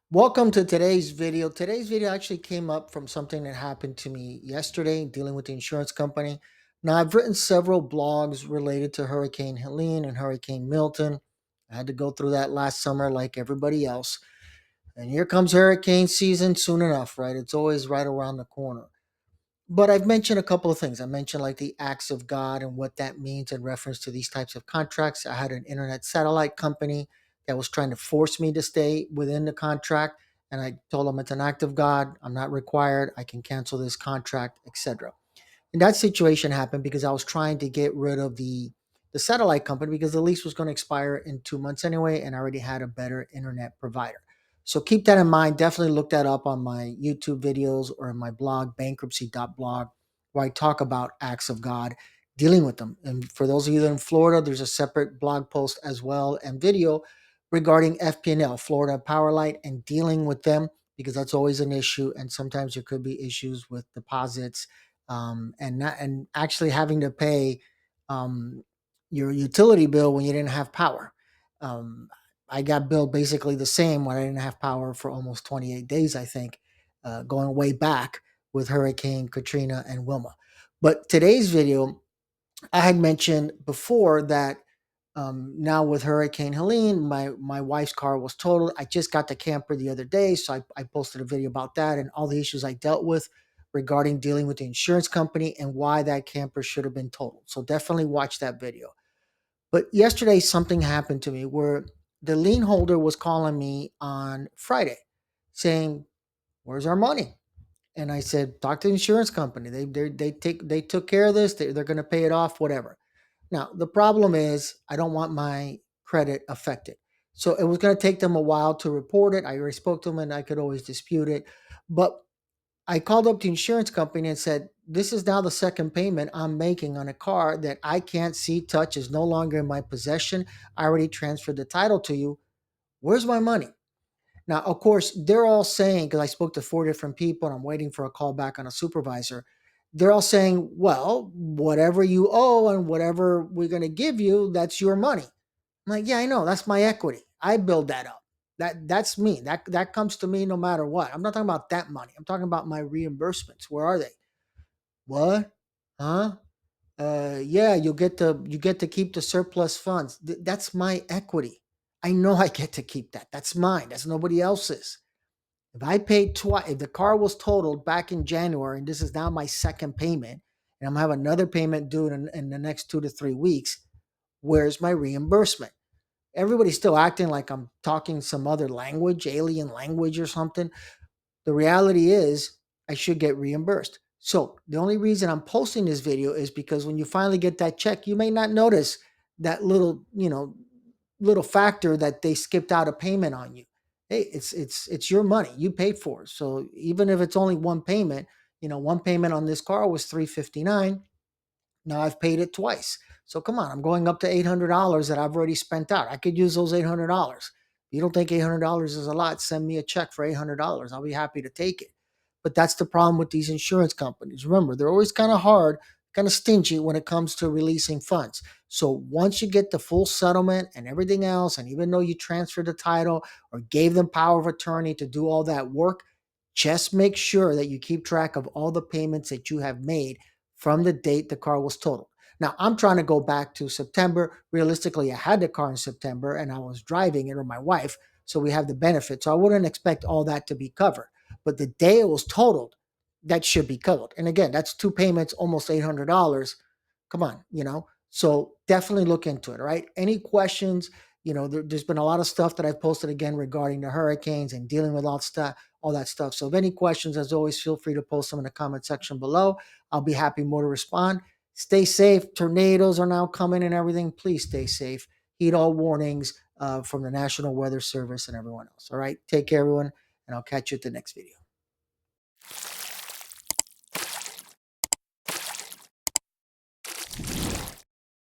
Welcome to today's video. Today's video actually came up from something that happened to me yesterday dealing with the insurance company. Now, I've written several blogs related to Hurricane Helene and Hurricane Milton. I had to go through that last summer like everybody else. And here comes hurricane season soon enough, right? It's always right around the corner. But I've mentioned a couple of things. I mentioned like the acts of God and what that means in reference to these types of contracts. I had an internet satellite company that was trying to force me to stay within the contract. And I told them it's an act of God. I'm not required. I can cancel this contract, etc. And that situation happened because I was trying to get rid of the satellite company because the lease was going to expire in 2 months anyway, and I already had a better internet provider. So keep that in mind. Definitely look that up on my YouTube videos or in my blog, Bankruptcy.blog, where I talk about acts of God, dealing with them. And for those of you that are in Florida, there's a separate blog post as well and video regarding FP&L, Florida Power Light, and dealing with them because that's always an issue. And sometimes there could be issues with deposits and actually having to pay um, your utility bill when you didn't have power. Um, I got billed basically the same when I didn't have power for almost 28 days, I think, going way back with Hurricane Katrina and Wilma. But today's video, I had mentioned before that now with Hurricane Helene, my wife's car was totaled. I just got the camper the other day, so I posted a video about that and all the issues I dealt with regarding dealing with the insurance company and why that camper should have been totaled. So definitely watch that video. But yesterday, something happened to me where the lien holder was calling me on Friday saying, "Where's our money?" And I said, "Talk to the insurance company. They took care of this. They're going to pay it off, whatever." Now, the problem is I don't want my credit affected. So it was going to take them a while to report it. I already spoke to them and I could always dispute it. But I called up the insurance company and said, "This is now the second payment I'm making on a car that I can't see, touch, is no longer in my possession. I already transferred the title to you. Where's my money?" Now, of course, they're all saying, because I spoke to four different people and I'm waiting for a call back on a supervisor, they're all saying, "Well, whatever you owe and whatever we're going to give you, that's your money." I'm like, "Yeah, I know. That's my equity. I build that up. That's me. That comes to me no matter what. I'm not talking about that money. I'm talking about my reimbursements. Where are they?" "What? Huh? Yeah, you get to keep the surplus funds. That's my equity. I know I get to keep that. That's mine. That's nobody else's. If I paid twice, if the car was totaled back in January, and this is now my second payment, and I'm gonna have another payment due in the next 2 to 3 weeks, where's my reimbursement?" Everybody's still acting like I'm talking some other language, alien language or something. The reality is I should get reimbursed. So the only reason I'm posting this video is because when you finally get that check, you may not notice that little factor that they skipped out a payment on you. Hey, it's your money. You paid for it. So even if it's only one payment, one payment on this car was 359. Now I've paid it twice. So come on, I'm going up to $800 that I've already spent out. I could use those $800. If you don't think $800 is a lot, send me a check for $800. I'll be happy to take it. But that's the problem with these insurance companies. Remember, they're always kind of hard, kind of stingy when it comes to releasing funds. So once you get the full settlement and everything else, and even though you transferred the title or gave them power of attorney to do all that work, just make sure that you keep track of all the payments that you have made from the date the car was totaled. Now, I'm trying to go back to September. Realistically, I had the car in September and I was driving it, or my wife, so we have the benefit. So I wouldn't expect all that to be covered. But the day it was totaled, that should be covered. And again, that's two payments, almost $800. Come on. So definitely look into it. All right. Any questions? There's been a lot of stuff that I've posted again regarding the hurricanes and dealing with all that stuff. So if any questions, as always, feel free to post them in the comment section below. I'll be happy more to respond. Stay safe. Tornadoes are now coming and everything. Please stay safe. Heed all warnings from the National Weather Service and everyone else. All right. Take care, everyone, and I'll catch you at the next video.